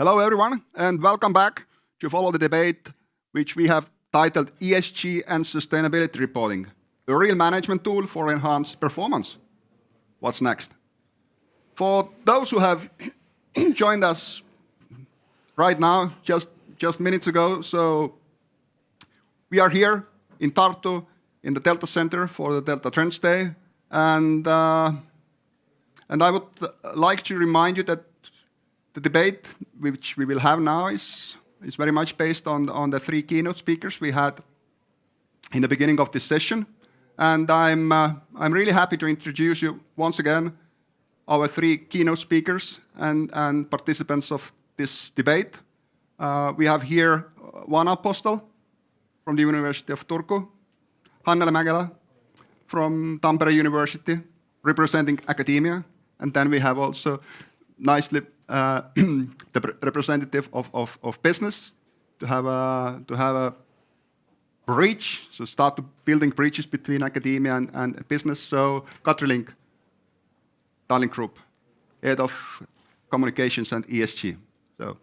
Hello everyone, and welcome back to follow the debate which we have titled ESG and Sustainability Reporting, a real management tool for enhanced performance. What's next? For those who have joined us right now, just minutes ago, so we are here in Tartu in the Delta Center for the Delta Trends Day, and I would like to remind you that the debate which we will have now is very much based on the three keynote speakers we had in the beginning of this session. And I'm really happy to introduce you once again our three keynote speakers and participants of this debate. We have here Oana Apostol from the University of Turku, Hannele Mäkelä from Tampere University, representing academia, and then we have also nicely the representative of business to have a bridge, so start to building bridges between academia and business. So Katri, Tallink Group, head of communications and ESG. So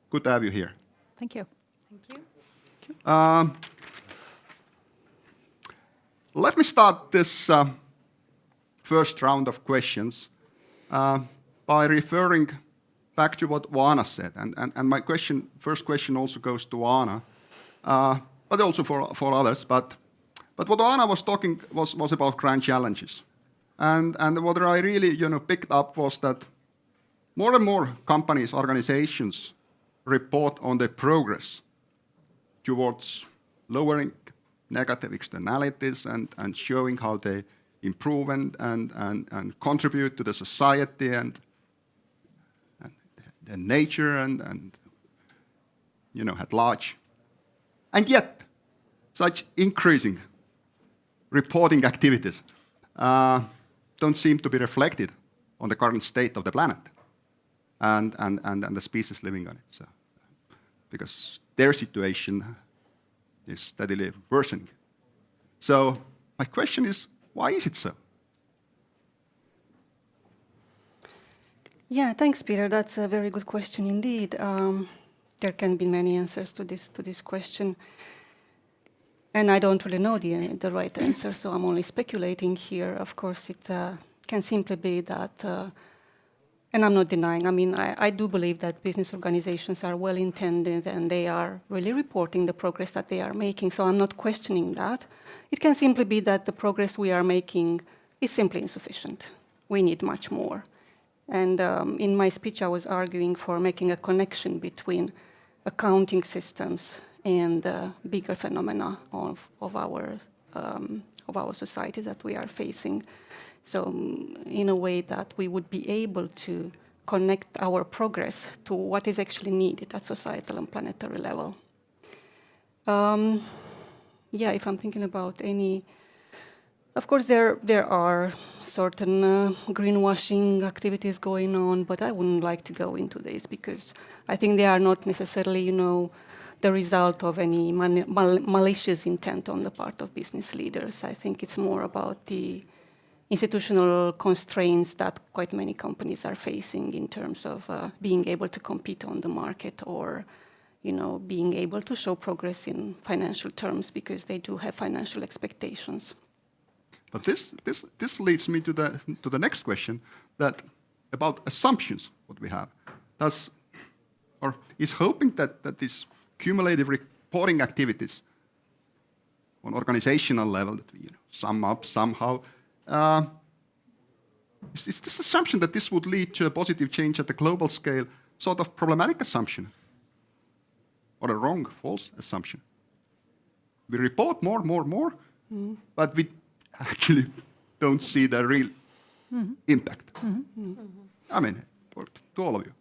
good to have you here. Thank you. Thank you. Let me start this first round of questions by referring back to what Oana said, and my first question also goes to Oana, but also for others. But what Oana was talking was about grand challenges, and what I really picked up was that more and more companies, organizations report on their progress towards lowering negative externalities and showing how they improve and contribute to the society and the nature and at large. And yet, such increasing reporting activities don't seem to be reflected on the current state of the planet and the species living on it. So, because their situation is steadily worsening. So my question is, why is it so? Yeah, thanks, Peter. That's a very good question indeed. There can be many answers to this question, and I don't really know the right answer, so I'm only speculating here. Of course, it can simply be that, and I'm not denying. I mean, I do believe that business organizations are well intended and they are really reporting the progress that they are making. So I'm not questioning that. It can simply be that the progress we are making is simply insufficient. We need much more. And in my speech, I was arguing for making a connection between accounting systems and the bigger phenomena of our society that we are facing. So in a way that we would be able to connect our progress to what is actually needed at societal and planetary level. If I'm thinking about any, of course there are certain greenwashing activities going on, but I wouldn't like to go into this because I think they are not necessarily, the result of any malicious intent on the part of business leaders. I think it's more about the institutional constraints that quite many companies are facing in terms of being able to compete on the market or, being able to show progress in financial terms because they do have financial expectations. But this leads me to the next question that about assumptions what we have. Is hoping that these cumulative reporting activities on organizational level that we sum up somehow, is this assumption that this would lead to a positive change at the global scale sort of problematic assumption or a wrong, false assumption? We report more, but we actually don't see the real impact. I mean, to all of you.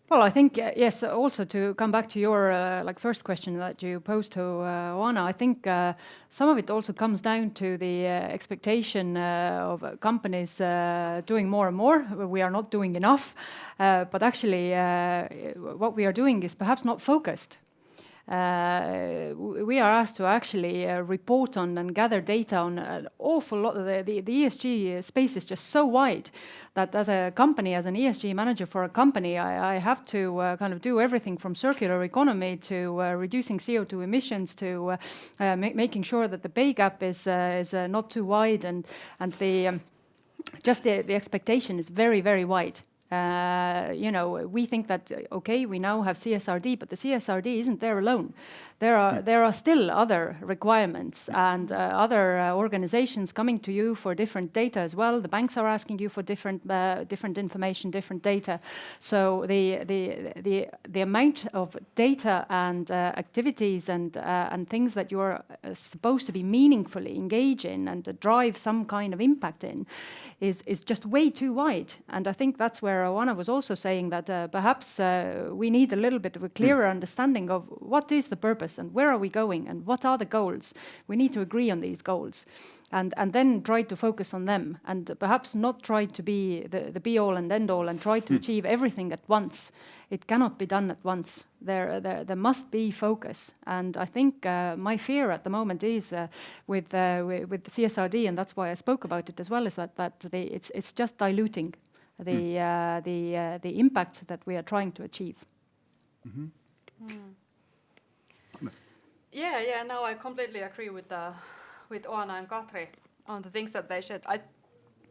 Well, I think, yes, also to come back to your first question that you posed to Oana, I think some of it also comes down to the expectation of companies doing more and more. We are not doing enough, but actually what we are doing is perhaps not focused. we are asked to actually report on and gather data on an awful lot. The ESG space is just so wide that as a company, as an ESG manager for a company, I have to kind of do everything from circular economy to reducing CO2 emissions to making sure that the pay gap is not too wide, and the expectation is very, very wide. We think that, okay, we now have CSRD, but the CSRD isn't there alone. There are still other requirements and other organizations coming to you for different data as well. The banks are asking you for different information, different data. So the amount of data and activities and things that you're supposed to be meaningfully engage in and drive some kind of impact in is just way too wide. And I think that's where Oana was also saying that perhaps we need a little bit of a clearer understanding of what is the purpose and where are we going and what are the goals. We need to agree on these goals and then try to focus on them, and perhaps not try to be the be-all and end-all and try to achieve everything at once. It cannot be done at once. There must be focus, and I think my fear at the moment is with the CSRD, and that's why I spoke about it as well, is that it's just diluting the impact that we are trying to achieve. Mm-hmm. Yeah. No, I completely agree with Oana and Katri on the things that they said. I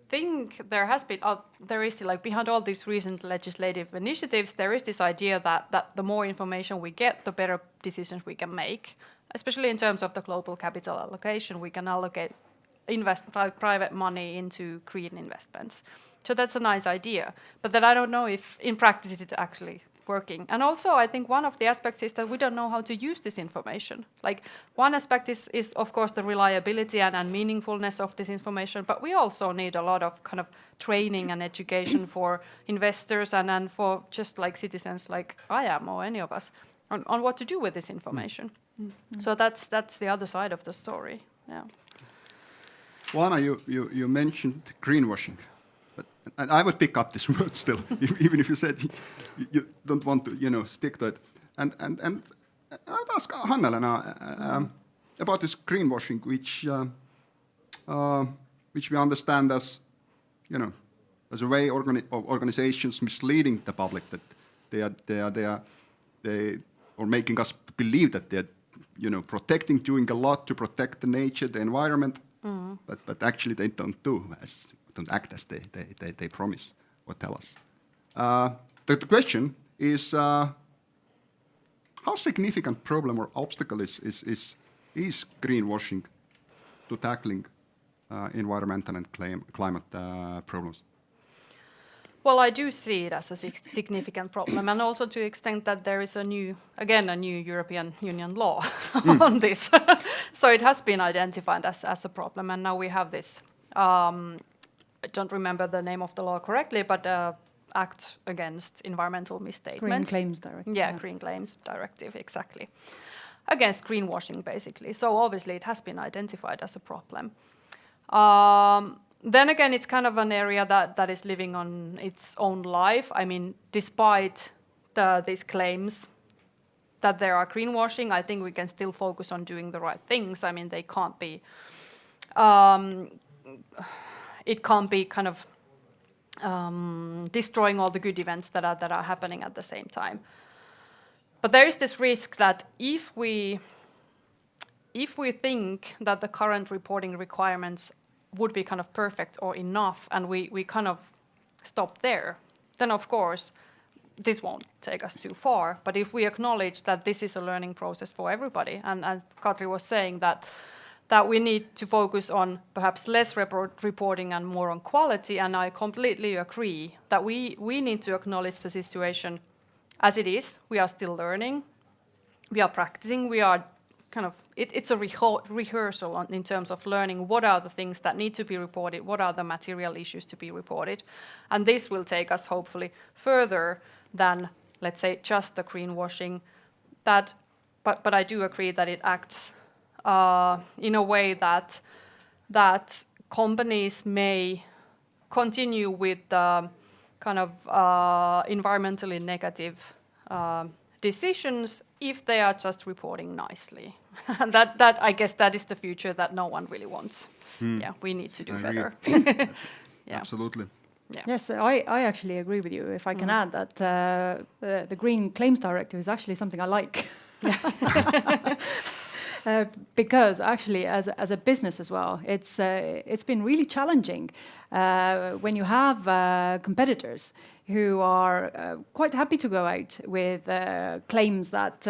think there is like behind all these recent legislative initiatives, there is this idea that the more information we get, the better decisions we can make, especially in terms of the global capital allocation. We can invest private money into green investments. So that's a nice idea. But then I don't know if in practice it's actually working. And also I think one of the aspects is that we don't know how to use this information. Like one aspect is of course the reliability and meaningfulness of this information, but we also need a lot of kind of training and education for investors and for just like citizens like I am or any of us on what to do with this information. Mm-hmm. So that's the other side of the story. Yeah. Oana, you mentioned greenwashing. And I would pick up this word still, even if you said you don't want to, stick to it. And I would ask Hannele now about this greenwashing, which we understand as, as a way of organizations misleading the public, that they or making us believe that they're, protecting, doing a lot to protect the nature, the environment, but actually they don't act as they promise or tell us. The question is, how significant problem or obstacle is greenwashing to tackling environmental and climate problems? Well, I do see it as a significant problem, and also to the extent that there is a new European Union law on this. So it has been identified as a problem, and now we have this. I don't remember the name of the law correctly, but Act Against Environmental Misstatements. Green Claims Directive. Yeah, Green Claims Directive, exactly. Against greenwashing, basically. So obviously it has been identified as a problem. Then again, it's kind of an area that is living on its own life. I mean, despite these claims that there are greenwashing, I think we can still focus on doing the right things. I mean, they can't be... it can't be kind of destroying all the good events that are happening at the same time. But there is this risk that if we think that the current reporting requirements would be kind of perfect or enough, and we kind of stop there, then of course this won't take us too far. But if we acknowledge that this is a learning process for everybody, and as Katri was saying, that we need to focus on perhaps less reporting and more on quality, and I completely agree that we need to acknowledge the situation as it is. We are still learning, we are practicing, we are kind of, it's a rehearsal in terms of learning what are the things that need to be reported, what are the material issues to be reported, and this will take us hopefully further than, let's say, just the greenwashing. But I do agree that it acts in a way that companies may continue with kind of environmentally negative decisions, if they are just reporting nicely. that I guess that is the future that no one really wants. Yeah, we need to do better. Yeah. Absolutely. Yeah. Yes, I actually agree with you. If I can add that the Green Claims Directive is actually something I like. Because actually, as a business as well, it's been really challenging when you have competitors who are quite happy to go out with claims that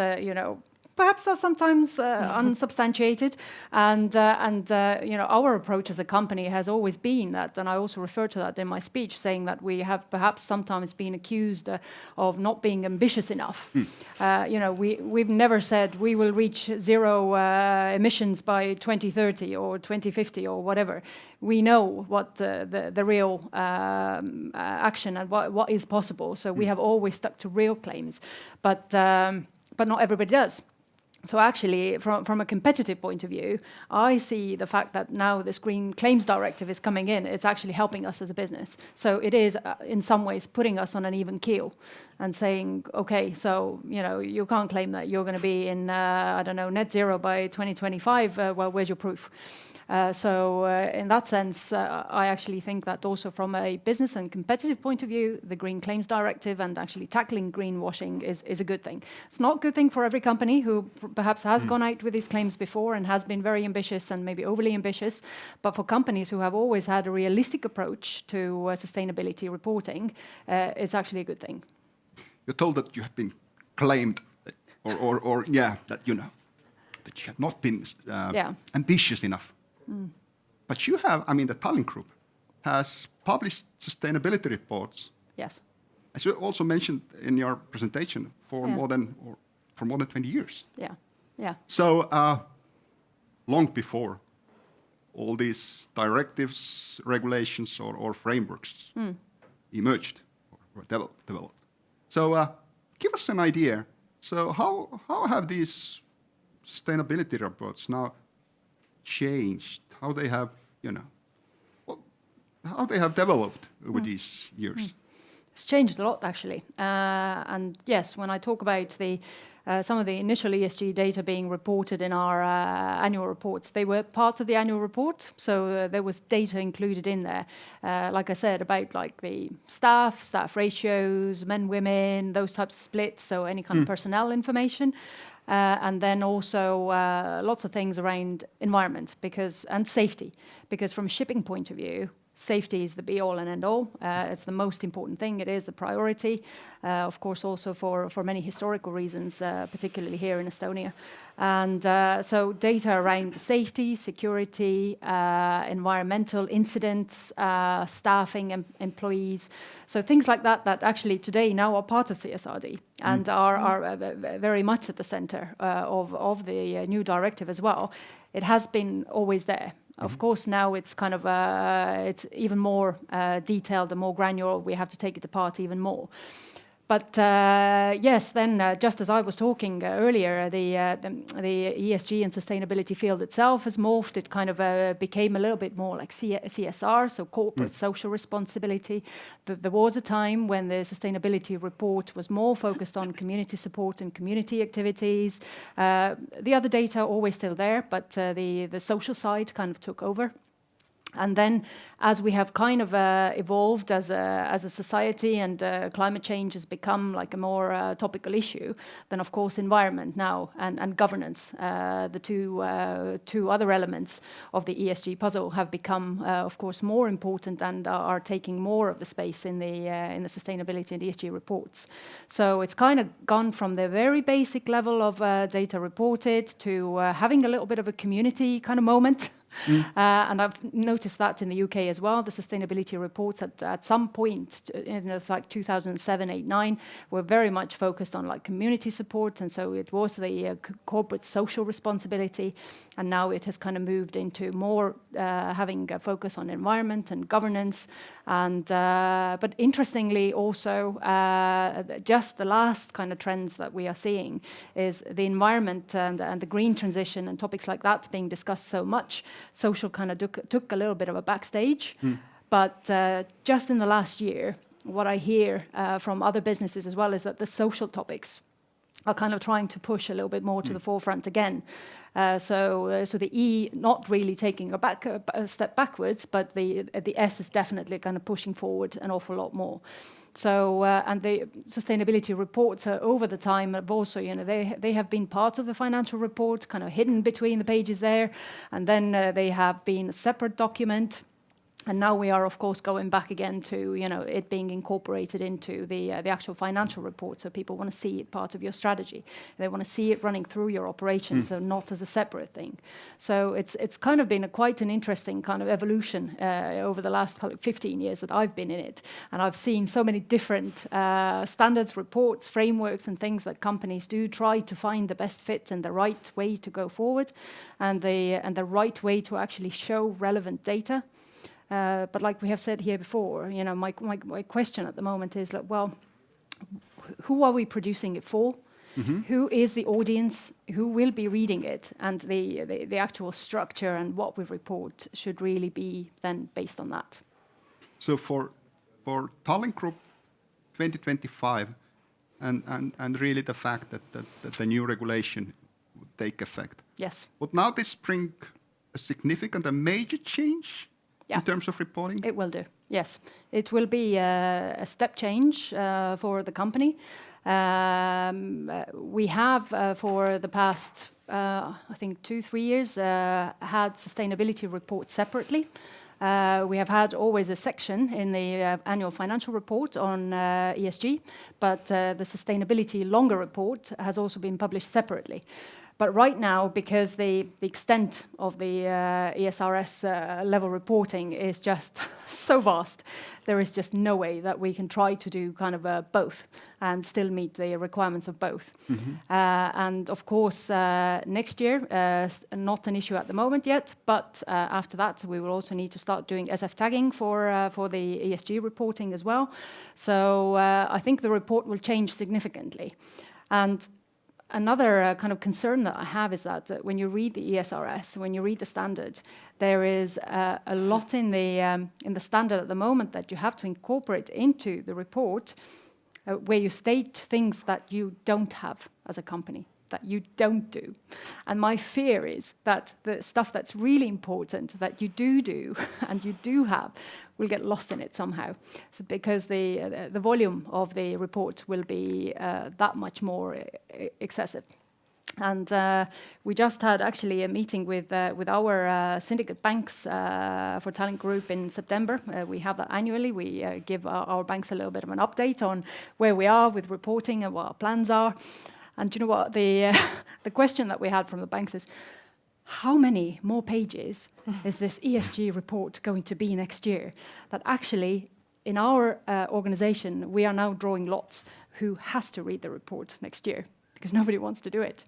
perhaps are sometimes unsubstantiated, and our approach as a company has always been that, and I also refer to that in my speech, saying that we have perhaps sometimes been accused of not being ambitious enough. We've never said we will reach zero emissions by 2030 or 2050 or whatever. We know what the real action and what is possible. So we have always stuck to real claims, but not everybody does. So actually, from a competitive point of view, I see the fact that now this Green Claims Directive is coming in, it's actually helping us as a business. So it is, in some ways, putting us on an even keel and saying, okay, so, you can't claim that you're going to be in, net zero by 2025. Well, where's your proof? So in that sense, I actually think that also from a business and competitive point of view, the Green Claims Directive and actually tackling greenwashing is a good thing. It's not a good thing for every company who perhaps has gone out with these claims before and has been very ambitious and maybe overly ambitious, but for companies who have always had a realistic approach to sustainability reporting, it's actually a good thing. You're told that you have been claimed, that you have not been ambitious enough. But you have, the Tallink Group has published sustainability reports. Yes. As you also mentioned in your presentation, for more than 20 years. Yeah. So long before all these directives, regulations, or frameworks emerged or developed. So give us an idea. So how have these sustainability reports now changed? How they have, how they have developed over these years? It's changed a lot, actually. And yes, when I talk about some of the initial ESG data being reported in our annual reports, they were part of the annual report. So there was data included in there, like I said, about like the staff ratios, men, women, those types of splits. So any kind of personnel information. And then also lots of things around environment and safety, because from a shipping point of view, safety is the be-all and end-all. It's the most important thing. It is the priority, of course, also for many historical reasons, particularly here in Estonia. And so data around safety, security, environmental incidents, staffing, employees. So things like that actually today now are part of CSRD and are very much at the center of the new directive as well. It has been always there. Of course, now it's kind of it's even more detailed and more granular. We have to take it apart even more. But yes, then just as I was talking earlier, the ESG and sustainability field itself has morphed. It kind of became a little bit more like CSR, so corporate social responsibility. There was a time when the sustainability report was more focused on community support and community activities. The other data always still there, but the social side kind of took over. And then as we have kind of evolved as a society and climate change has become like a more topical issue, then of course environment now and governance, the two other elements of the ESG puzzle have become of course more important and are taking more of the space in the sustainability and ESG reports. So it's kind of gone from the very basic level of data reported to having a little bit of a community kind of moment. And I've noticed that in the UK as well. The sustainability reports at some point in like 2007, 8, 9 were very much focused on like community support, and so it was the corporate social responsibility. And now it has kind of moved into more having a focus on environment and governance. And but interestingly, also just the last kind of trends that we are seeing is the environment and the green transition and topics like that being discussed so much. Social kind of took a little bit of a backstage, but just in the last year, what I hear from other businesses as well is that the social topics are kind of trying to push a little bit more to the forefront again. So the E not really taking a step backwards, but the S is definitely kind of pushing forward an awful lot more. So and the sustainability reports over the time have also, they have been part of the financial report, kind of hidden between the pages there, and then they have been a separate document. And now we are, of course, going back again to it being incorporated into the actual financial report. So people want to see it part of your strategy. They want to see it running through your operations, so not as a separate thing. So it's kind of been quite an interesting kind of evolution over the last 15 years that I've been in it, and I've seen so many different standards, reports, frameworks, and things that companies do try to find the best fit and the right way to go forward, and the right way to actually show relevant data. But like we have said here before, my question at the moment is like, well, who are we producing it for? Mm-hmm. Who is the audience? Who will be reading it? And the actual structure and what we report should really be then based on that. So for Tallink Group 2025, and really the fact that the new regulation would take effect. Yes. Would now this bring a significant, a major change? Yeah. In terms of reporting? It will do, yes. It will be a step change for the company. We have, for the past, I think, 2-3 years, had sustainability reports separately. We have had always a section in the annual financial report on ESG, but the sustainability longer report has also been published separately. But right now, because the extent of the ESRS level reporting is just so vast, there is just no way that we can try to do kind of both and still meet the requirements of both. Mm-hmm. And of course, next year, not an issue at the moment yet, but after that, we will also need to start doing SF tagging for the ESG reporting as well. So I think the report will change significantly. And another kind of concern that I have is that when you read the ESRS, when you read the standard, there is a lot in the standard at the moment that you have to incorporate into the report where you state things that you don't have as a company, that you don't do. And my fear is that the stuff that's really important that you do and you do have will get lost in it somehow. So because the volume of the report will be that much more excessive. And we just had actually a meeting with our syndicate banks for Tallink Group in September. We have that annually. We give our banks a little bit of an update on where we are with reporting and what our plans are. And you know what? The question that we had from the banks is, how many more pages is this ESG report going to be next year? That actually, in our organization, we are now drawing lots who has to read the report next year, because nobody wants to do it.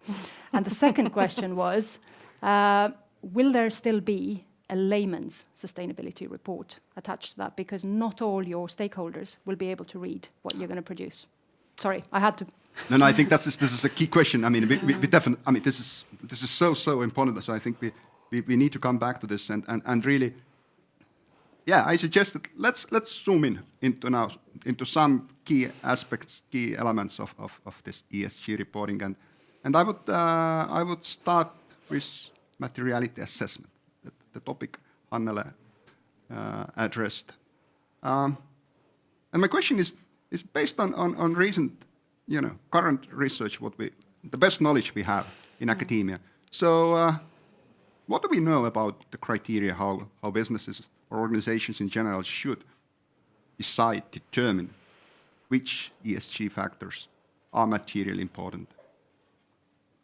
And the second question was, will there still be a layman's sustainability report attached to that? Because not all your stakeholders will be able to read what you're going to produce. Sorry, I had to. No, I think this is a key question. I mean, we definitely. I mean, this is so important. So I think we need to come back to this and really. Yeah, I suggest that let's zoom in into some key aspects, key elements of this ESG reporting, and I would start with materiality assessment, the topic Hannele addressed, and my question is based on recent, current research, the best knowledge we have in academia. So, what do we know about the criteria how businesses or organizations in general should determine which ESG factors are materially important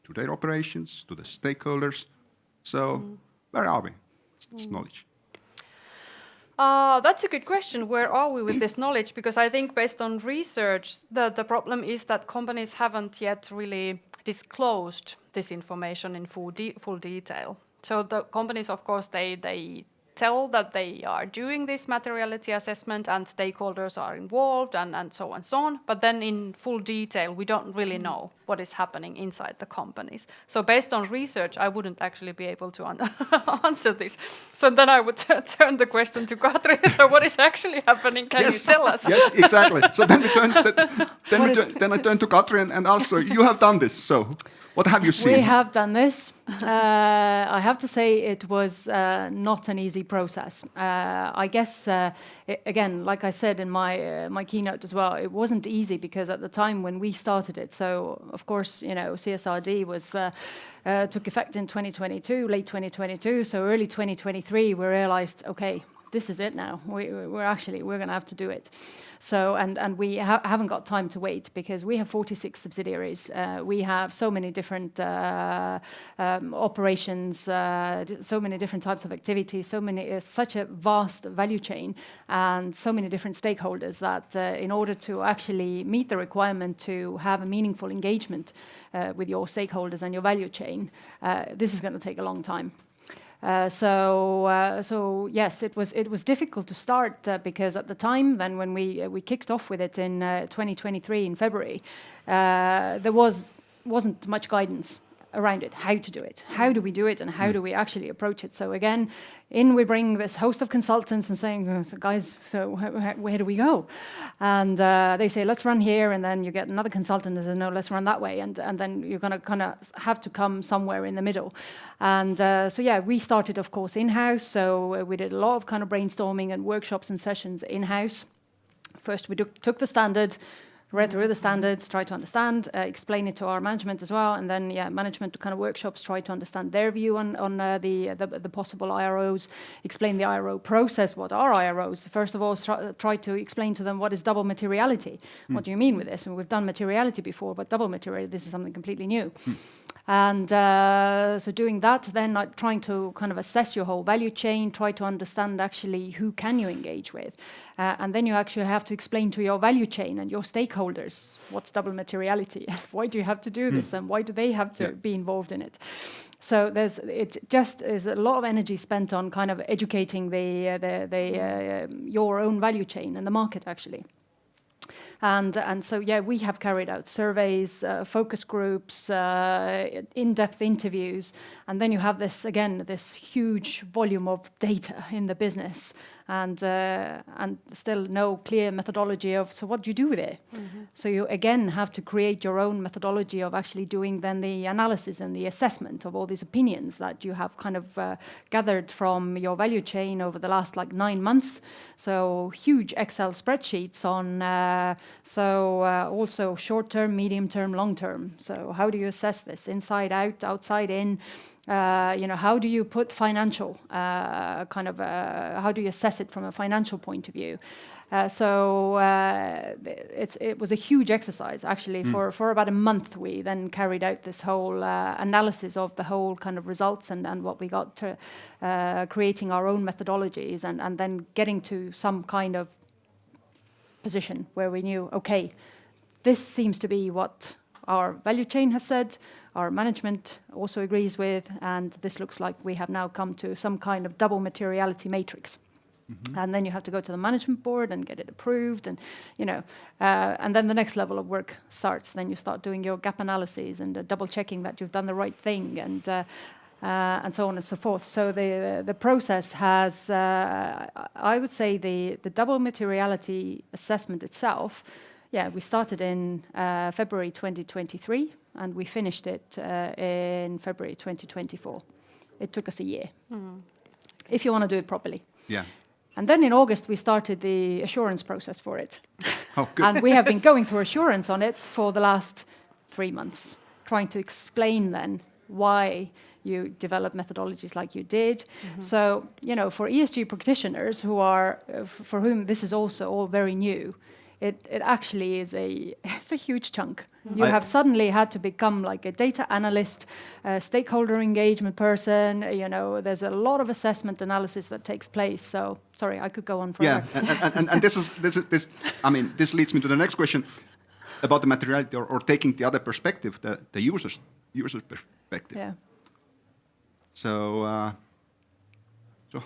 to their operations, to the stakeholders? So, where are we with this knowledge? That's a good question. Where are we with this knowledge? Because I think based on research, the problem is that companies haven't yet really disclosed this information in full detail. So the companies, of course, they tell that they are doing this materiality assessment and stakeholders are involved and so on and so on. But then in full detail, we don't really know what is happening inside the companies. So based on research, I wouldn't actually be able to answer this. So then I would turn the question to Katri. So what is actually happening? Can you tell us? Yes, exactly. So then I turn to Katri and also you have done this. So what have you seen? We have done this. I have to say it was not an easy process. I guess, again, like I said in my keynote as well, it wasn't easy because at the time when we started it, so of course, CSRD was took effect in 2022, late 2022, so early 2023, we realized, okay, this is it now. We're going to have to do it. So, and we haven't got time to wait because we have 46 subsidiaries. We have so many different operations, so many different types of activities, such a vast value chain, and so many different stakeholders that in order to actually meet the requirement to have a meaningful engagement with your stakeholders and your value chain, this is going to take a long time. So yes, it was difficult to start because at the time then when we kicked off with it in 2023 in February, there wasn't much guidance around it, how to do it, how do we do it, and how do we actually approach it. So again, we bring this host of consultants and saying, so guys, so where do we go? And they say, let's run here, and then you get another consultant that says, no, let's run that way, and then you're going to kind of have to come somewhere in the middle. And so yeah, we started, of course, in-house, so we did a lot of kind of brainstorming and workshops and sessions in-house. First, we took the standard, read through the standards, try to understand, explain it to our management as well, and then management kind of workshops try to understand their view on the possible IROs, explain the IRO process, what are IROs. First of all, try to explain to them what is double materiality. What do you mean with this? And we've done materiality before, but double materiality, this is something completely new. And so doing that, then trying to kind of assess your whole value chain, try to understand actually who can you engage with. And then you actually have to explain to your value chain and your stakeholders what's double materiality, why do you have to do this, and why do they have to be involved in it. So it just is a lot of energy spent on kind of educating your own value chain and the market actually. And so, yeah, we have carried out surveys, focus groups, in-depth interviews, and then you have this huge volume of data in the business, and still no clear methodology of, so what do you do with it? Mm-hmm. So you, again, have to create your own methodology of actually doing then the analysis and the assessment of all these opinions that you have kind of gathered from your value chain over the last 9 months. So huge Excel spreadsheets on also short-term, medium-term, long-term. So how do you assess this? Inside out, outside in? How do you put financial how do you assess it from a financial point of view? It was a huge exercise actually. For about a month we then carried out this whole analysis of the whole kind of results and what we got to creating our own methodologies and then getting to some kind of position where we knew, okay, this seems to be what our value chain has said, our management also agrees with, and this looks like we have now come to some kind of double materiality matrix. Mm-hmm. And then you have to go to the management board and get it approved, and and then the next level of work starts. Then you start doing your gap analyses and double checking that you've done the right thing, and so on and so forth. So the process has, I would say, the double materiality assessment itself. Yeah, we started in February 2023, and we finished it in February 2024. It took us a year, if you want to do it properly. Yeah. And then in August, we started the assurance process for it. Oh, good. And we have been going through assurance on it for the last 3 months, trying to explain then why you develop methodologies like you did. Mm-hmm. So, for ESG practitioners for whom this is also all very new, it actually is it's a huge chunk. You have suddenly had to become like a data analyst, a stakeholder engagement person. There's a lot of assessment analysis that takes place. So sorry, I could go on forever. Yeah, and this. I mean, this leads me to the next question about the materiality or taking the other perspective, the user's perspective. Yeah. So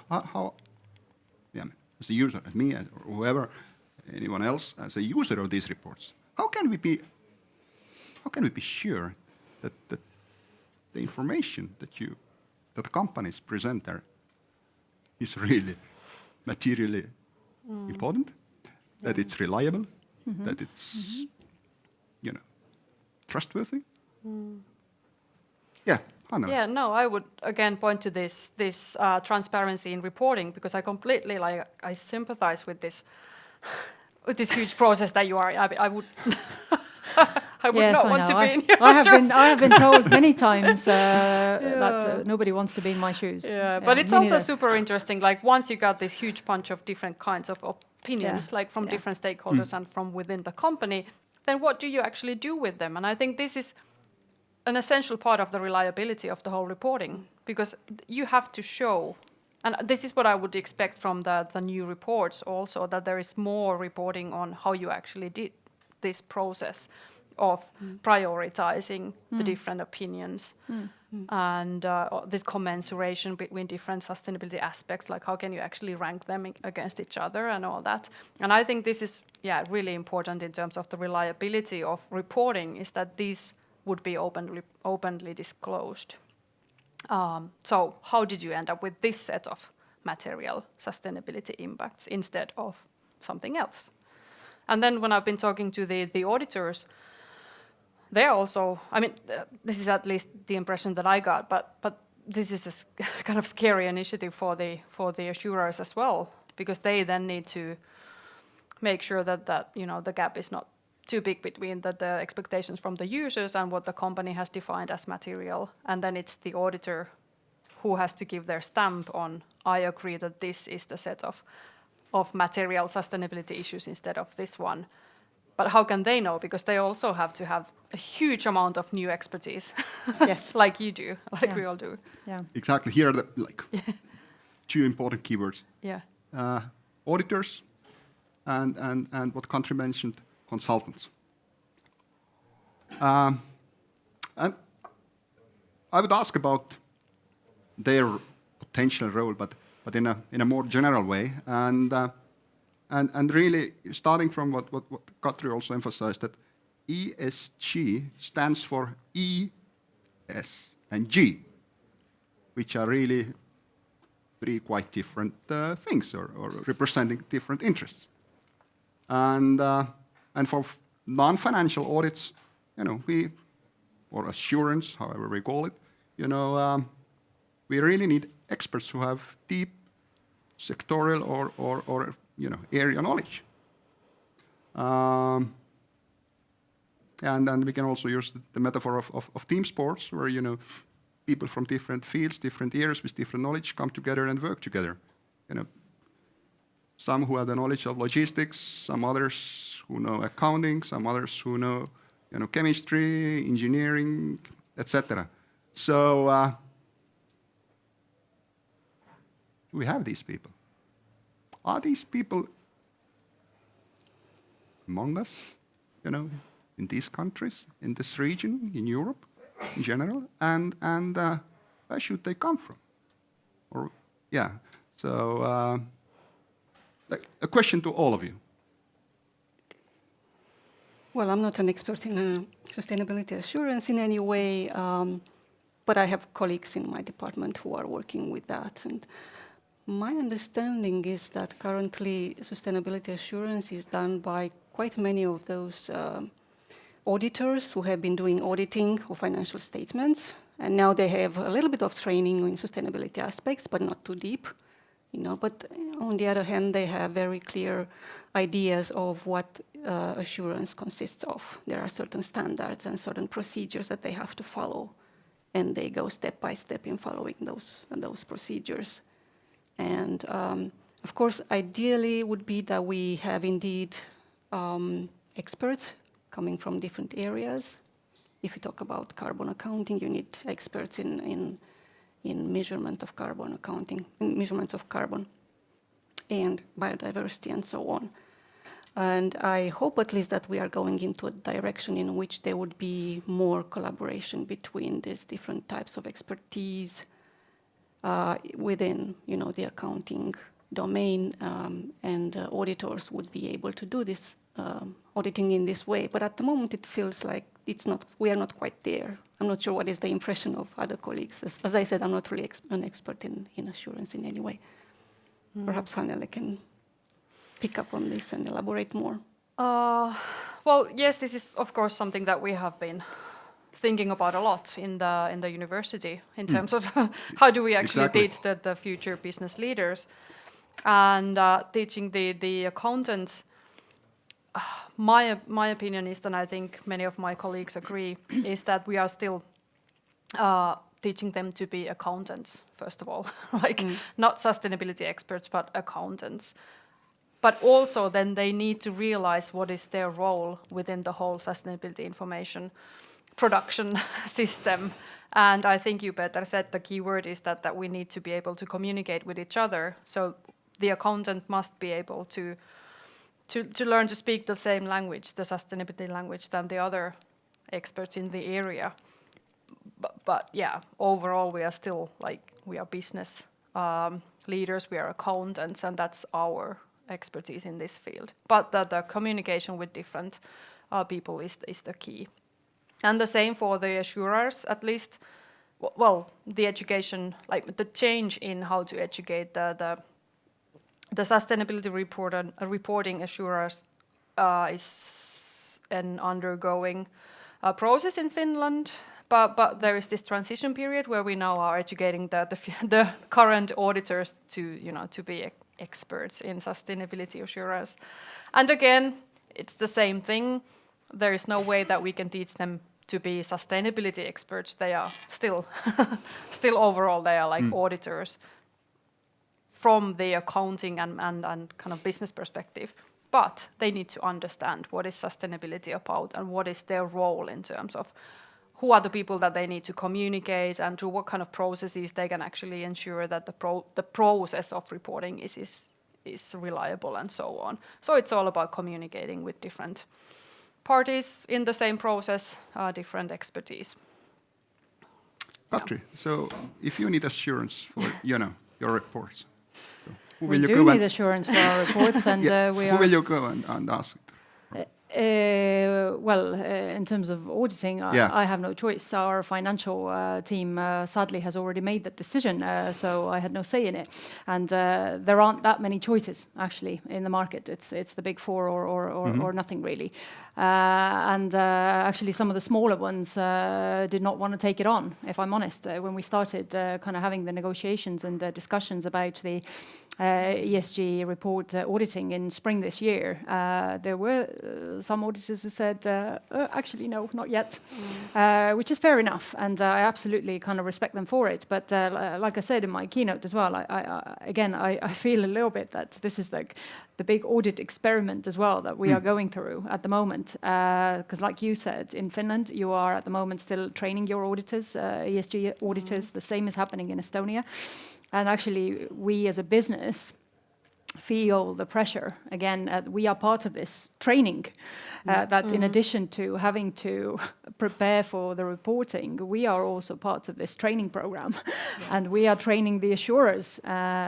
how as a user, as me, or whoever, anyone else, as a user of these reports, how can we be sure that the information that companies present there is really materially important, that it's reliable, that it's trustworthy? Yeah, Hannele. Yeah, no, I would again point to this transparency in reporting, because I completely I sympathize with this huge process that you are. I would I would Yes, not I want know. to be in your shoes. I have been told many times that nobody wants to be in my shoes. Yeah, but it's me also neither. super interesting. Like once you got this huge bunch of different kinds of opinions, like from different stakeholders and from within the company, then what do you actually do with them? And I think this is an essential part of the reliability of the whole reporting, because you have to show, and this is what I would expect from the new reports also, that there is more reporting on how you actually did this process of prioritizing the different opinions and this commensuration between different sustainability aspects, like how can you actually rank them against each other and all that. And I think this is really important in terms of the reliability of reporting, is that these would be openly disclosed. So how did you end up with this set of material sustainability impacts instead of something else? And then when I've been talking to the auditors, they're also, I mean, this is at least the impression that I got, but this is a kind of scary initiative for the assurers as well, because they then need to make sure that the gap is not too big between the expectations from the users and what the company has defined as material, and then it's the auditor who has to give their stamp on, I agree that this is the set of material sustainability issues instead of this one. But how can they know? Because they also have to have a huge amount of new expertise. Yes. Like you do, like we all do. Yeah. Exactly. Here are the two important keywords. Yeah. Auditors and what Katri mentioned, consultants. And I would ask about their potential role, but in a more general way, and really starting from what Katri also emphasized, that ESG stands for E, S, and G, which are really three quite different things, or representing different interests. And for non-financial audits, or assurance, however we call it, we really need experts who have deep sectorial or area knowledge. And then we can also use the metaphor of team sports, where people from different fields, different areas with different knowledge come together and work together. Some who have the knowledge of logistics, some others who know accounting, some others who know chemistry, engineering, etc. So do we have these people? Are these people among us, in these countries, in this region, in Europe in general, and where should they come from? So a question to all of you. Well, I'm not an expert in sustainability assurance in any way, but I have colleagues in my department who are working with that. And my understanding is that currently sustainability assurance is done by quite many of those auditors who have been doing auditing of financial statements, and now they have a little bit of training in sustainability aspects, but not too deep. But on the other hand, they have very clear ideas of what assurance consists of. There are certain standards and certain procedures that they have to follow, and they go step by step in following those procedures. And of course, ideally would be that we have indeed experts coming from different areas. If you talk about carbon accounting, you need experts in measurement of carbon accounting, in measurements of carbon and biodiversity and so on. And I hope at least that we are going into a direction in which there would be more collaboration between these different types of expertise within, the accounting domain, and auditors would be able to do this auditing in this way. But at the moment, it feels like we are not quite there. I'm not sure what is the impression of other colleagues. As I said, I'm not really an expert in assurance in any way. Perhaps Hannele can pick up on this and elaborate more. Well, yes, this is of course something that we have been thinking about a lot in the university in terms of how do we actually teach the future business leaders, and teaching the accountants. My opinion is, and I think many of my colleagues agree, is that we are still teaching them to be accountants first of all, not sustainability experts but accountants. But also then they need to realize what is their role within the whole sustainability information production system. And I think you, Peter, said the key word is that we need to be able to communicate with each other. So the accountant must be able to learn to speak the same language, the sustainability language, than the other experts in the area. But yeah, overall we are still we are business leaders, we are accountants, and that's our expertise in this field. But the communication with different people is the key. And the same for the assurers, at least. Well, the education, the change in how to educate the sustainability reporting assurers is an undergoing process in Finland. But there is this transition period where we now are educating the current auditors to be experts in sustainability assurance. And again, it's the same thing. There is no way that we can teach them to be sustainability experts. They are still overall they are auditors from the accounting and kind of business perspective. But they need to understand what is sustainability about and what is their role in terms of who are the people that they need to communicate and through what kind of processes they can actually ensure that the process of reporting is reliable and so on. So it's all about communicating with different parties in the same process, different expertise. Katri, so if you need assurance for your reports, who We will you do go need assurance for our reports, and we who are. will you go and ask it? In terms of auditing, I have no choice. Our financial team sadly has already made that decision, so I had no say in it. And there aren't that many choices actually in the market. It's the big four or nothing really. And actually some of the smaller ones did not want to take it on, if I'm honest. When we started kind of having the negotiations and the discussions about the ESG report auditing in spring this year, there were some auditors who said, actually, no, not yet, which is fair enough. And I absolutely kind of respect them for it. But like I said in my keynote as well, I feel a little bit that this is like the big audit experiment as well that we are going through at the moment. Because like you said, in Finland, you are at the moment still training your auditors, ESG auditors. The same is happening in Estonia. And actually, we as a business feel the pressure. Again, we are part of this training that in addition to having to prepare for the reporting, we are also part of this training program, and we are training the assurers.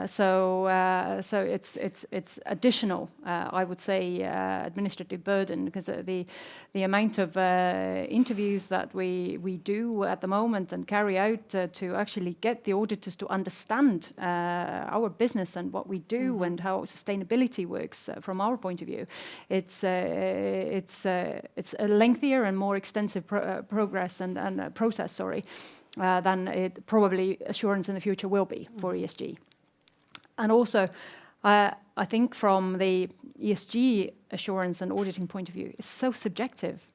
So it's additional, I would say, administrative burden, because the amount of interviews that we do at the moment and carry out to actually get the auditors to understand our business and what we do and how sustainability works from our point of view. It's a lengthier and more extensive progress and process, than it probably assurance in the future will be for ESG. And also, I think from the ESG assurance and auditing point of view, it's so subjective.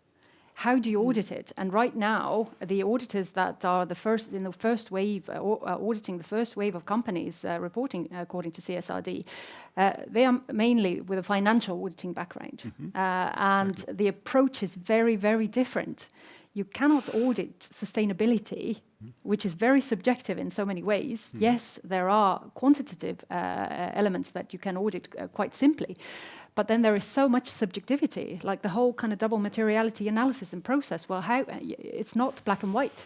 How do you audit it? And right now, the auditors that are the first in the first wave, auditing the first wave of companies reporting according to CSRD, they are mainly with a financial auditing background. And the approach is very, very different. You cannot audit sustainability, which is very subjective in so many ways. Yes, there are quantitative elements that you can audit quite simply. But then there is so much subjectivity, like the whole kind of double materiality analysis and process. Well, how it's not black and white.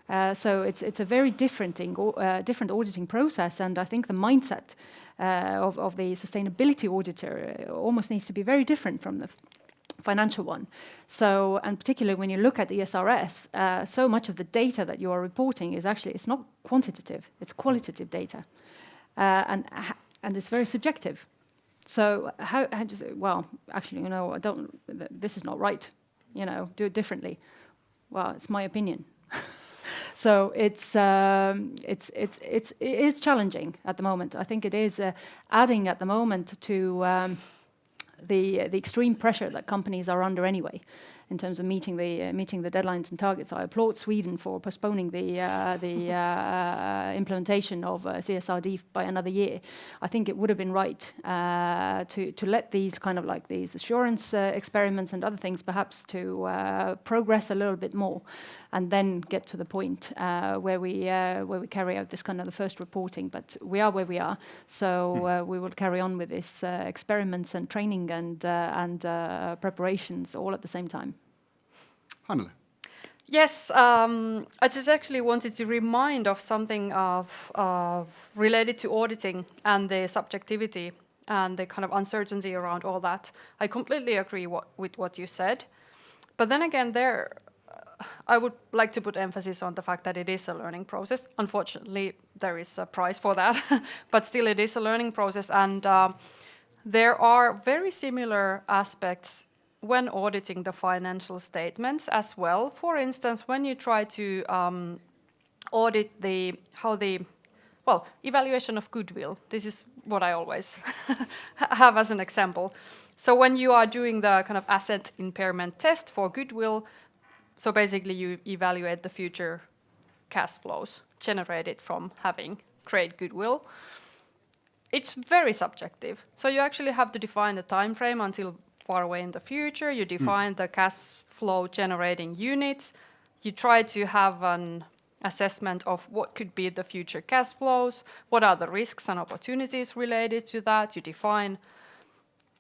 So it's a very different auditing process, and I think the mindset of the sustainability auditor almost needs to be very different from the financial one. So, and particularly when you look at ESRS, so much of the data that you are reporting is actually, it's not quantitative, it's qualitative data. And it's very subjective. So how do you say, well, actually, this is not right, do it differently. Well, it's my opinion. So it is challenging at the moment. I think it is adding at the moment to the extreme pressure that companies are under anyway, in terms of meeting the deadlines and targets. I applaud Sweden for postponing the implementation of CSRD by another year. I think it would have been right to let these kind of like these assurance experiments and other things perhaps to progress a little bit more, and then get to the point where we carry out this kind of the first reporting. But we are where we are, so we will carry on with this experiments and training and preparations all at the same time. Hannele. Yes, I just actually wanted to remind of something of related to auditing and the subjectivity and the kind of uncertainty around all that. I completely agree with what you said, but then again, I would like to put emphasis on the fact that it is a learning process. Unfortunately, there is a price for that, but still it is a learning process, and there are very similar aspects when auditing the financial statements as well. For instance, when you try to audit evaluation of goodwill. This is what I always have as an example. So when you are doing the kind of asset impairment test for goodwill, so basically you evaluate the future cash flows generated from having great goodwill. It's very subjective. So you actually have to define the time frame until far away in the future. You define the cash flow generating units. You try to have an assessment of what could be the future cash flows, what are the risks and opportunities related to that. You define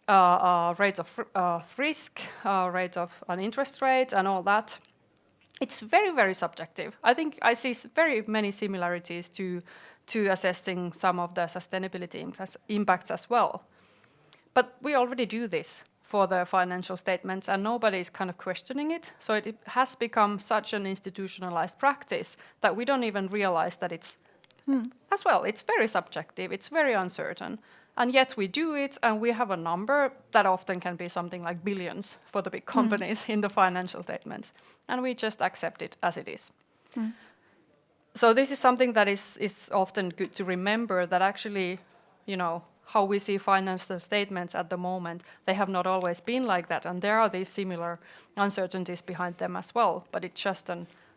rate of risk, rate of an interest rate, and all that. It's very, very subjective. I think I see very many similarities to assessing some of the sustainability impacts as well. But we already do this for the financial statements, and nobody is kind of questioning it. So it has become such an institutionalized practice that we don't even realize that it's as well. It's very subjective. It's very uncertain. And yet we do it, and we have a number that often can be something like billions for the big companies in the financial statements. And we just accept it as it is. So this is something that is often good to remember, that actually, how we see financial statements at the moment, they have not always been like that. And there are these similar uncertainties behind them as well. But it's just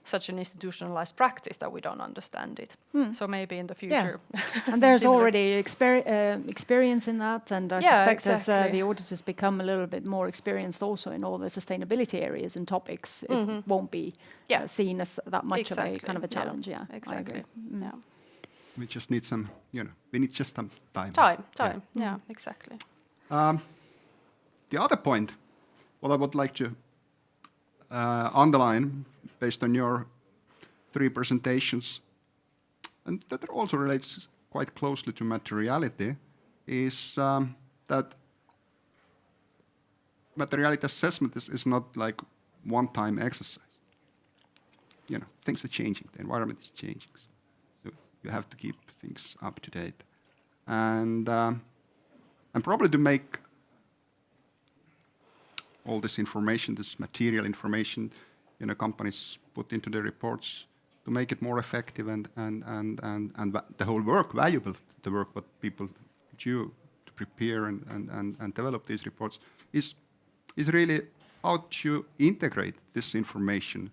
such an institutionalized practice that we don't understand it. So maybe in the future. Yeah. And there's already experience in that. And I suspect as the auditors become a little bit more experienced also in all the sustainability areas and topics, it won't be seen as that much of a kind of a challenge. Yeah, exactly. Yeah. We just need some, we need just some time. Time. Yeah, exactly. The other point, what I would like to underline, based on your 3 presentations, and that also relates quite closely to materiality, is that materiality assessment is not like one-time exercise. Things are changing, the environment is changing. So you have to keep things up to date. And probably to make all this information, this material information, companies put into the reports, to make it more effective and the whole work valuable, the work what people do to prepare and develop these reports, is really how to integrate this information,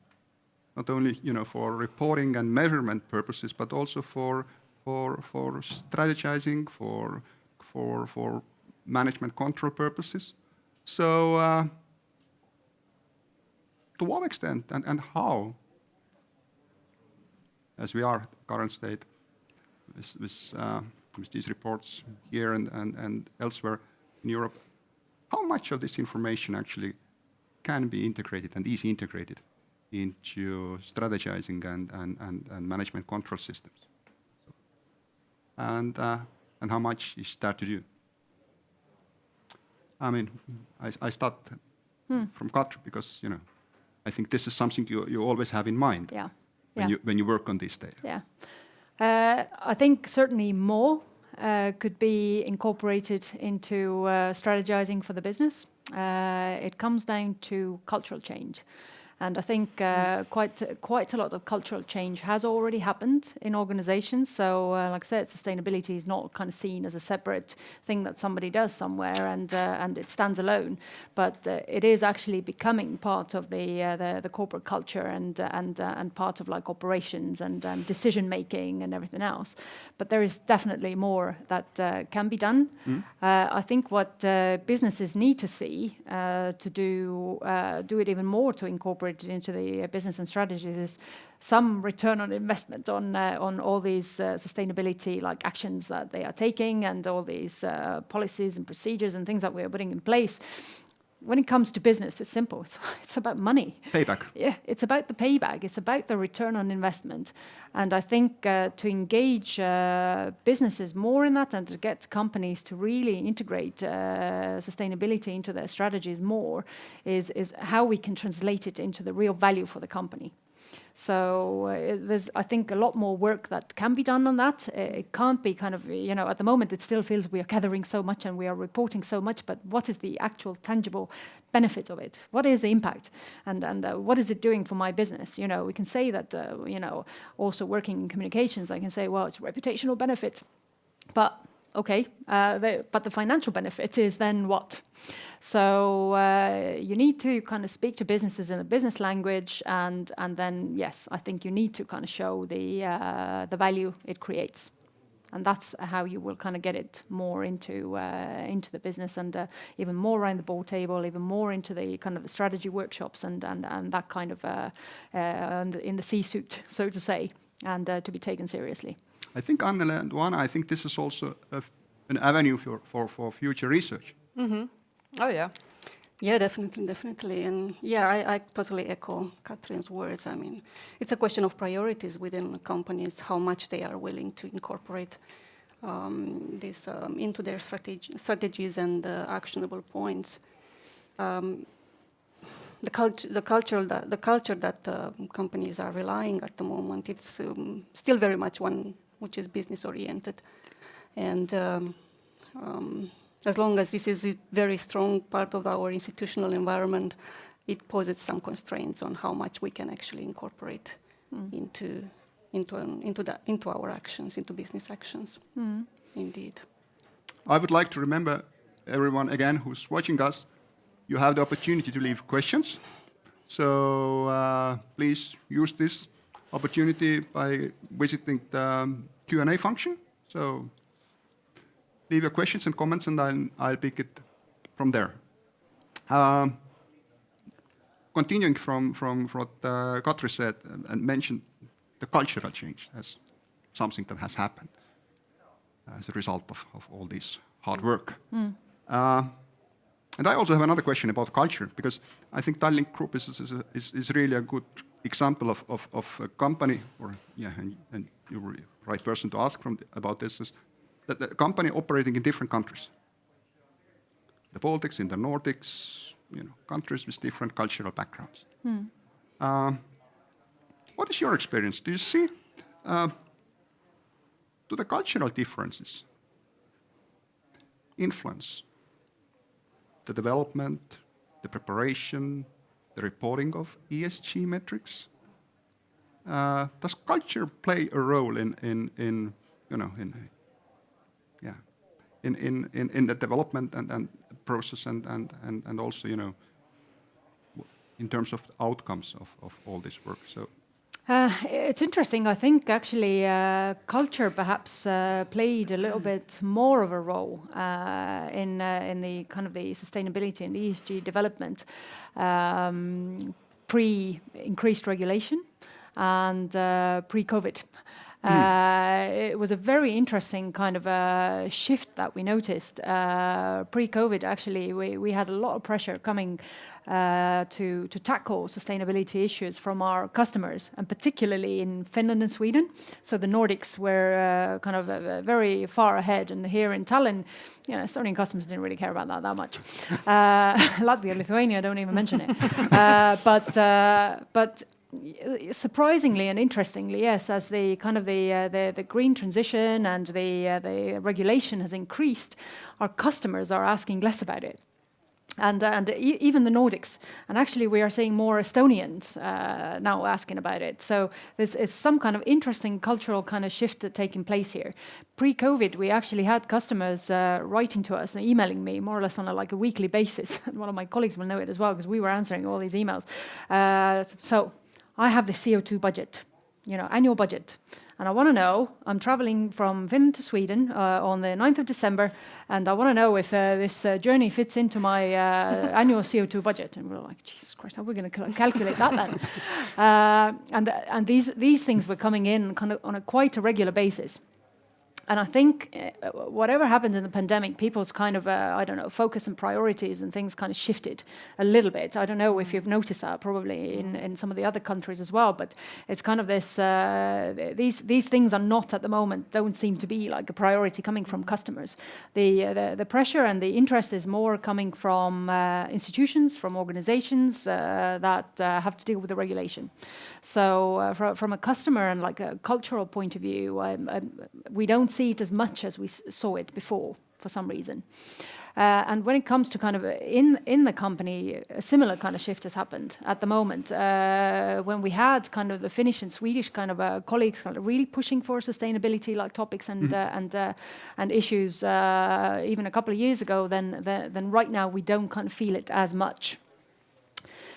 not only for reporting and measurement purposes, but also for strategizing, for management control purposes. So to what extent and how, as we are at the current state with these reports here and elsewhere in Europe, how much of this information actually can be integrated and is integrated into strategizing and management control systems. And how much is there to do? I mean, I start from Katri because, you know, I think this is something you always have in mind when you work on this data. Yeah. I think certainly more could be incorporated into strategizing for the business. It comes down to cultural change. And I think quite a lot of cultural change has already happened in organizations. So, like I said, sustainability is not kind of seen as a separate thing that somebody does somewhere and it stands alone. But it is actually becoming part of the corporate culture and part of like operations and decision making and everything else. But there is definitely more that can be done. I think what businesses need to see to do it even more to incorporate it into the business and strategies is some return on investment on all these sustainability like actions that they are taking and all these policies and procedures and things that we are putting in place. When it comes to business, it's simple. It's about money. Payback. Yeah, it's about the payback. It's about the return on investment. And I think to engage businesses more in that and to get companies to really integrate sustainability into their strategies more is how we can translate it into the real value for the company. So there's, I think, a lot more work that can be done on that. It can't be kind of, you know, at the moment it still feels we are gathering so much and we are reporting so much, but what is the actual tangible benefit of it? What is the impact? And what is it doing for my business? You know, we can say that, you know, also working in communications, I can say, well, it's a reputational benefit, but okay, but the financial benefit is then what? So you need to kind of speak to businesses in a business language, and then yes, I think you need to kind of show the value it creates, and that's how you will kind of get it more into the business and even more around the board table, even more into the kind of the strategy workshops and that kind of in the C-suite, so to say, and to be taken seriously. I think Hannele and Oana, I think this is also an avenue for future research. Mm-hmm. Oh, yeah. Yeah, definitely. And yeah, I totally echo Katrine's words. I mean, it's a question of priorities within companies, how much they are willing to incorporate this into their strategies and actionable points. The culture that companies are relying at the moment, it's still very much one which is business oriented. And as long as this is a very strong part of our institutional environment, it poses some constraints on how much we can actually incorporate into our actions, into business actions. Indeed. I would like to remember everyone again who's watching us, you have the opportunity to leave questions. So please use this opportunity by visiting the Q&A function. So leave your questions and comments, and I'll pick it from there. Continuing from what Katri said and mentioned the cultural change as something that has happened as a result of all this hard work. And I also have another question about culture, because I think Tallink Group is really a good example of a company, and you're the right person to ask about this, is that the company operating in different countries. The Baltics, in the Nordics, countries with different cultural backgrounds. What is your experience? Do you see, do the cultural differences influence the development, the preparation, the reporting of ESG metrics? Does culture play a role in the development and process and also in terms of outcomes of all this work? So. It's interesting. I think actually culture perhaps played a little bit more of a role in the kind of the sustainability and ESG development pre-increased regulation and pre-COVID. it was a very interesting kind of shift that we noticed. Pre-COVID, actually, we had a lot of pressure coming to tackle sustainability issues from our customers, and particularly in Finland and Sweden. So the Nordics were kind of very far ahead, and here in Tallinn, Estonian customers didn't really care about that much. Latvia, Lithuania, don't even mention it. But surprisingly and interestingly, yes, as the kind of the green transition and the regulation has increased, our customers are asking less about it. And even the Nordics, and actually we are seeing more Estonians now asking about it. So this is some kind of interesting cultural kind of shift taking place here. Pre-COVID, we actually had customers writing to us and emailing me more or less on a weekly basis. One of my colleagues will know it as well because we were answering all these emails. So I have the CO2 budget, annual budget. And I want to know, I'm traveling from Finland to Sweden on the 9th of December, and I want to know if this journey fits into my annual CO2 budget. And we're like, Jesus Christ, how are we going to calculate that then? And these things were coming in kind of on quite a regular basis. And I think whatever happened in the pandemic, people's kind of, focus and priorities and things kind of shifted a little bit. I don't know if you've noticed that probably in some of the other countries as well, but it's kind of this, these things are not at the moment, don't seem to be like a priority coming from customers. The pressure and the interest is more coming from institutions, from organizations that have to deal with the regulation. So from a customer and like a cultural point of view, we don't see it as much as we saw it before for some reason. And when it comes to kind of in the company, a similar kind of shift has happened at the moment. When we had kind of the Finnish and Swedish kind of colleagues kind of really pushing for sustainability like topics and issues even a couple of years ago, then right now we don't kind of feel it as much.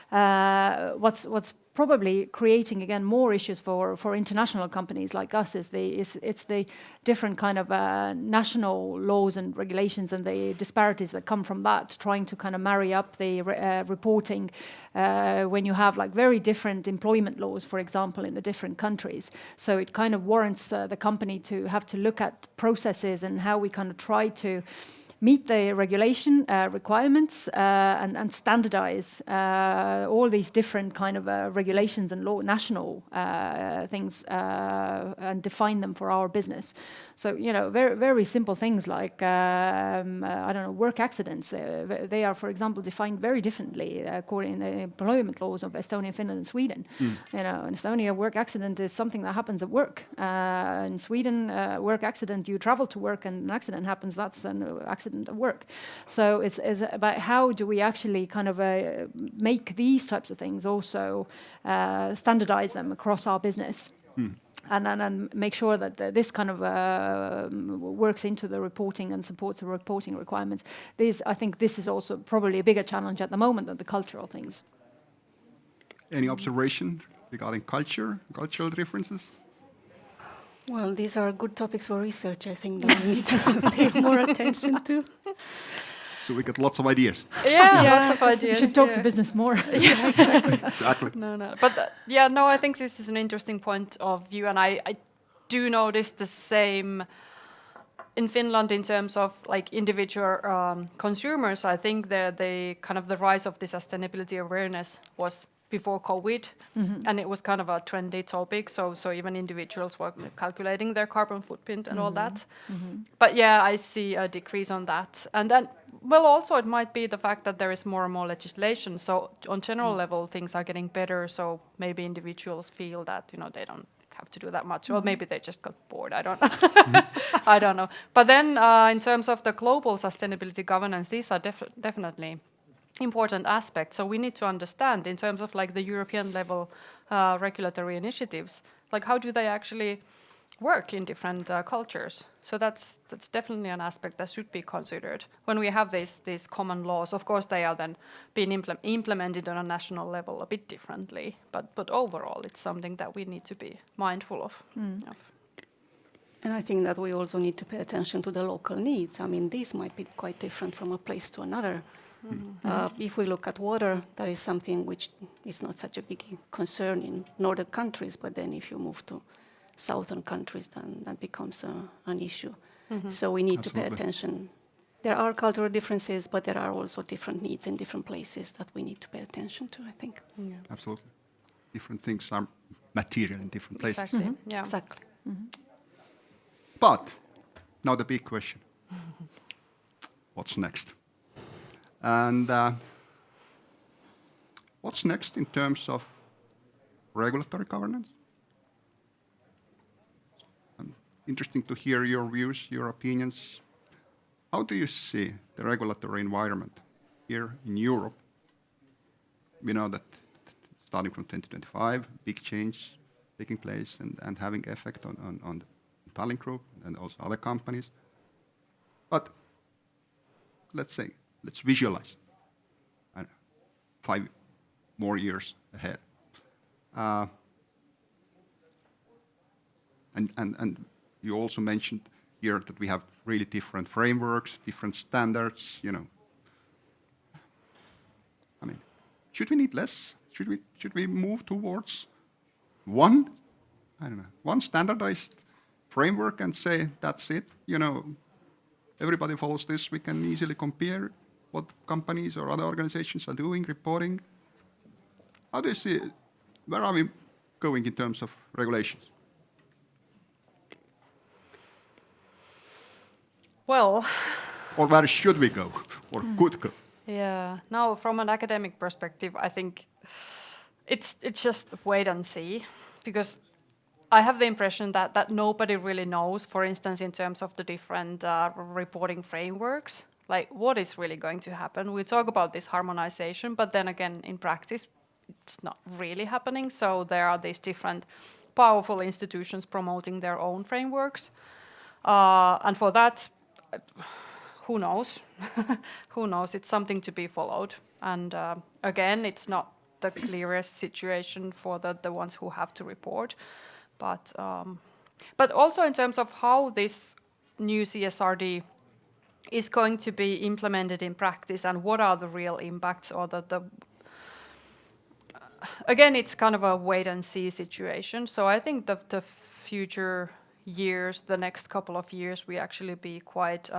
What's probably creating again more issues for international companies like us is it's the different kind of national laws and regulations and the disparities that come from that, trying to kind of marry up the reporting when you have like very different employment laws, for example, in the different countries. So it kind of warrants the company to have to look at processes and how we kind of try to meet the regulation requirements and standardize all these different kind of regulations and national things and define them for our business. So, very, very simple things like, work accidents. They are, for example, defined very differently according to the employment laws of Estonia, Finland, and Sweden. In Estonia, work accident is something that happens at work. In Sweden, work accident, you travel to work and an accident happens, that's an accident at work. So it's about how do we actually kind of make these types of things also standardize them across our business. And make sure that this kind of works into the reporting and supports the reporting requirements. I think this is also probably a bigger challenge at the moment than the cultural things. Any observation regarding cultural differences? Well, these are good topics for research, I think, that we need to pay more attention to. So we get lots of ideas. Yeah, lots of ideas. You should talk to business more. Exactly. No. But I think this is an interesting point of view, and I do notice the same in Finland in terms of like individual consumers. I think the kind of the rise of the sustainability awareness was before COVID, and it was kind of a trendy topic. So even individuals were calculating their carbon footprint and all that. But I see a decrease on that. And then, also it might be the fact that there is more and more legislation. So on general level, things are getting better. So maybe individuals feel that they don't have to do that much, or maybe they just got bored. I don't know. I don't know. But then in terms of the global sustainability governance, these are definitely important aspect. So we need to understand in terms of like the European level regulatory initiatives, like how do they actually work in different cultures. So that's definitely an aspect that should be considered when we have these common laws. Of course, they are then being implemented on a national level a bit differently, but overall, it's something that we need to be mindful of. And I think that we also need to pay attention to the local needs. I mean, these might be quite different from a place to another. If we look at water, that is something which is not such a big concern in northern countries, but then if you move to southern countries, then that becomes an issue. So we need to pay attention. There are cultural differences, but there are also different needs in different places that we need to pay attention to, I think. Absolutely. Different things are material in different places. Exactly. Yeah. Exactly. But now the big question. What's next? And what's next in terms of regulatory governance? Interesting to hear your views, your opinions. How do you see the regulatory environment here in Europe? We know that starting from 2025, big change taking place and having effect on the Tallink Group and also other companies. But let's visualize 5 more years ahead. And you also mentioned here that we have really different frameworks, different standards, I mean, should we need less? Should we move towards one standardized framework and say that's it? Everybody follows this. We can easily compare what companies or other organizations are doing, reporting. How do you see it? Where are we going in terms of regulations? Well, or where should we go, or could go? Yeah. Now, from an academic perspective, I think it's just wait and see, because I have the impression that nobody really knows, for instance, in terms of the different reporting frameworks, like what is really going to happen. We talk about this harmonization, but then again, in practice, it's not really happening. So there are these different powerful institutions promoting their own frameworks. And for that, who knows? Who knows? It's something to be followed. And again, it's not the clearest situation for the ones who have to report. But also in terms of how this new CSRD is going to be implemented in practice and what are the real impacts, or again, it's kind of a wait and see situation. So I think the future years, the next couple of years, we actually be quite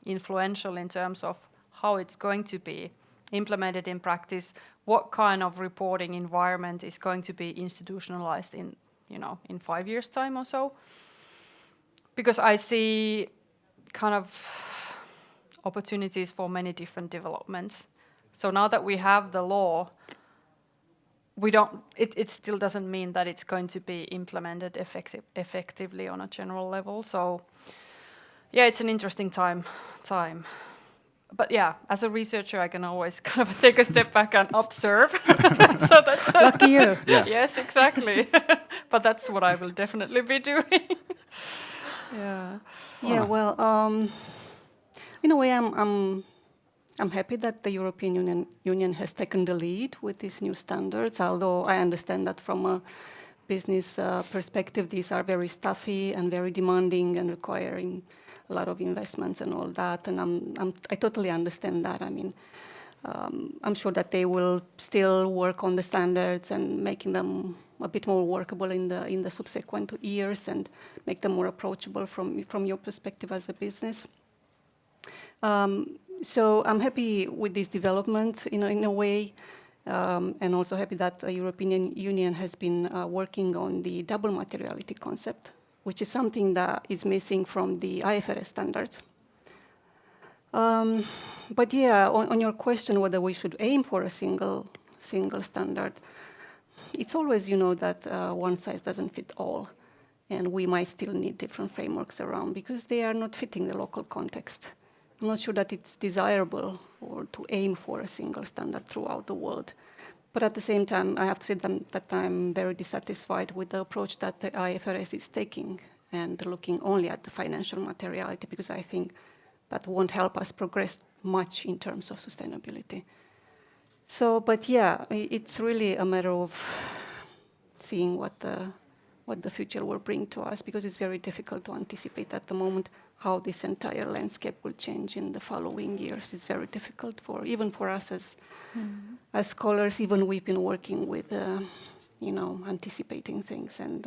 influential in terms of how it's going to be implemented in practice, what kind of reporting environment is going to be institutionalized in 5 years' time or so. Because I see kind of opportunities for many different developments. So now that we have the law, it still doesn't mean that it's going to be implemented effectively on a general level. So yeah, it's an interesting time. But yeah, as a researcher, I can always kind of take a step back and observe. So that's lucky you. Yes. Yes, exactly. But that's what I will definitely be doing. Yeah. Yeah. Well, in a way, I'm happy that the European Union has taken the lead with these new standards. Although I understand that from a business perspective, these are very stuffy and very demanding and requiring a lot of investments and all that, and I totally understand that. I mean, I'm sure that they will still work on the standards and making them a bit more workable in the subsequent years and make them more approachable from your perspective as a business. So I'm happy with this development in a way, and also happy that the European Union has been working on the double materiality concept, which is something that is missing from the IFRS standards. But yeah, on your question whether we should aim for a single standard, it's always, that one size doesn't fit all, and we might still need different frameworks around because they are not fitting the local context. I'm not sure that it's desirable or to aim for a single standard throughout the world. But at the same time, I have to say that I'm very dissatisfied with the approach that the IFRS is taking and looking only at the financial materiality, because I think that won't help us progress much in terms of sustainability. So, but yeah, it's really a matter of seeing what the future will bring to us, because it's very difficult to anticipate at the moment how this entire landscape will change in the following years. It's very difficult even for us as scholars. Even we've been working with, anticipating things and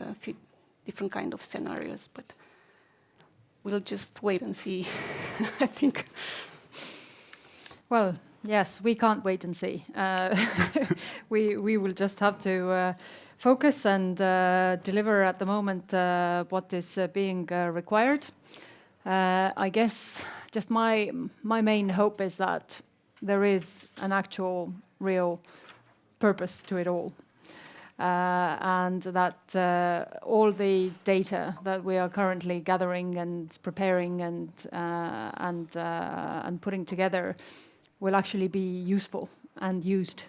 different kind of scenarios, but we'll just wait and see, I think. Well, yes, we can't wait and see. We will just have to focus and deliver at the moment what is being required. I guess just my main hope is that there is an actual real purpose to it all. And that all the data that we are currently gathering and preparing and putting together will actually be useful and used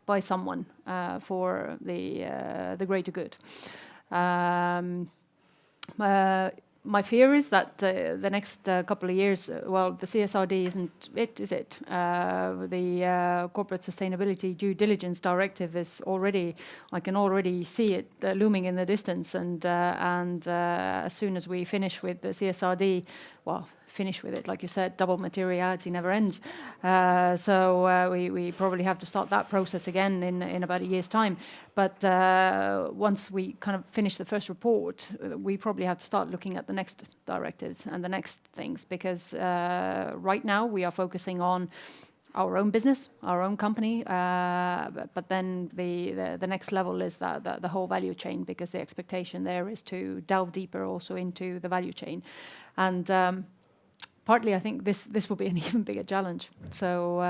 by someone for the greater good. My fear is that the next couple of years, well, the CSRD isn't it, is it? The Corporate Sustainability Due Diligence Directive is already, I can already see it looming in the distance, and as soon as we finish with the CSRD, well, finish with it, like you said, double materiality never ends. So we probably have to start that process again in about a year's time. But once we kind of finish the first report, we probably have to start looking at the next directives and the next things, because right now we are focusing on our own business, our own company, but then the next level is the whole value chain, because the expectation there is to delve deeper also into the value chain. And partly, I think this will be an even bigger challenge. So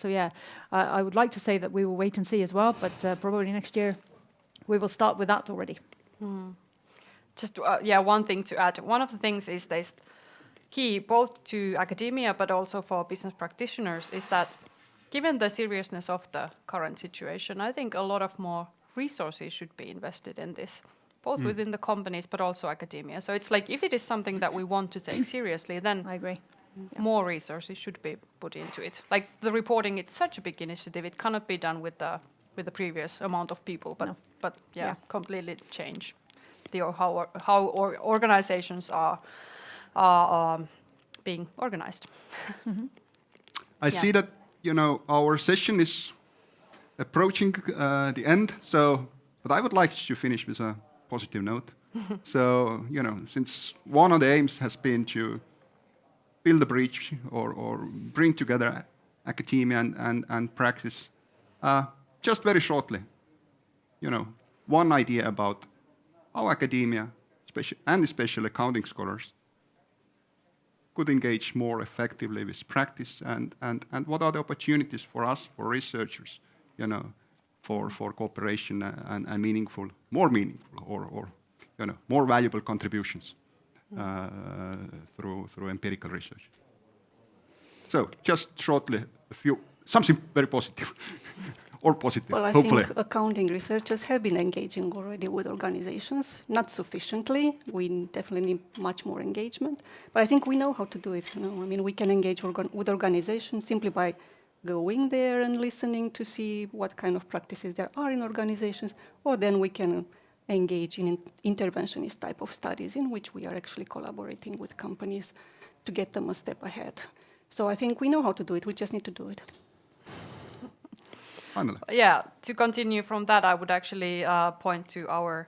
yeah, I would like to say that we will wait and see as well, but probably next year we will start with that already. Just one thing to add. One of the things is this key both to academia but also for business practitioners is that given the seriousness of the current situation, I think a lot of more resources should be invested in this, both within the companies but also academia. So it's like if it is something that we want to take seriously, then I agree. More resources should be put into it. Like the reporting, it's such a big initiative. It cannot be done with the previous amount of people, but completely change how organizations are being organized. I see that our session is approaching the end. So, but I would like to finish with a positive note. So, since one of the aims has been to build a bridge or bring together academia and practice, just very shortly, one idea about how academia, especially accounting scholars, could engage more effectively with practice and what are the opportunities for us, for researchers, for cooperation and more meaningful or more valuable contributions through empirical research. So just shortly, something very positive or positive, well, hopefully. I think accounting researchers have been engaging already with organizations, not sufficiently. We definitely need much more engagement, but I think we know how to do it. I mean, we can engage with organizations simply by going there and listening to see what kind of practices there are in organizations, or then we can engage in interventionist type of studies in which we are actually collaborating with companies to get them a step ahead. So I think we know how to do it, we just need to do it. Hannele. Yeah, to continue from that, I would actually point to our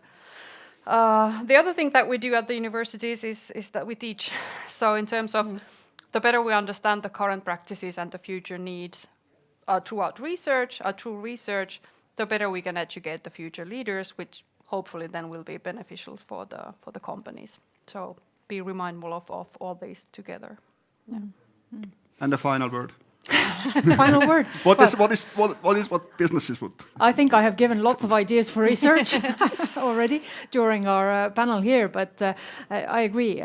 the other thing that we do at the universities is that we teach. So in terms of the better we understand the current practices and the future needs throughout research, through research, the better we can educate the future leaders, which hopefully then will be beneficial for the companies. So be mindful of all these together. Yeah. And the final word. Final word. What is what businesses would? I think I have given lots of ideas for research already during our panel here, but I agree.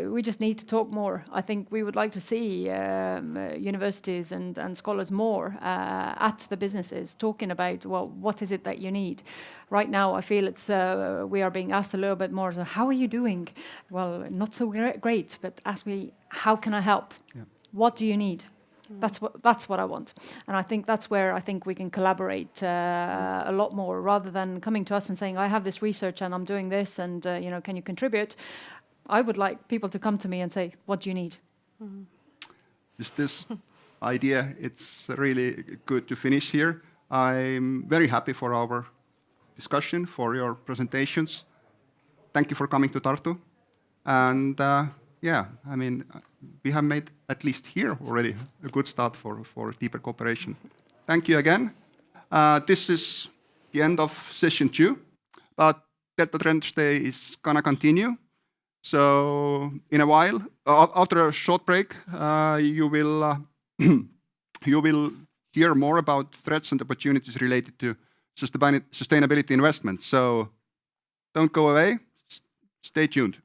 We just need to talk more. I think we would like to see universities and scholars more at the businesses talking about, well, what is it that you need? Right now, I feel we are being asked a little bit more, so how are you doing? Well, not so great, but ask me, how can I help? Yeah. What do you need? That's what I want, and I think that's where I think we can collaborate a lot more, rather than coming to us and saying, I have this research and I'm doing this, and can you contribute? I would like people to come to me and say, what do you need? Is this idea? It's really good to finish here. I'm very happy for our discussion, for your presentations. thank you for coming to Tartu. And yeah, I mean, we have made, at least here already, a good start for deeper cooperation. Thank you again. This is the end of session 2, but Delta Trench Day is gonna continue. So in a while, after a short break, you will you will hear more about threats and opportunities related to sustainability investments. So don't go away. Stay tuned.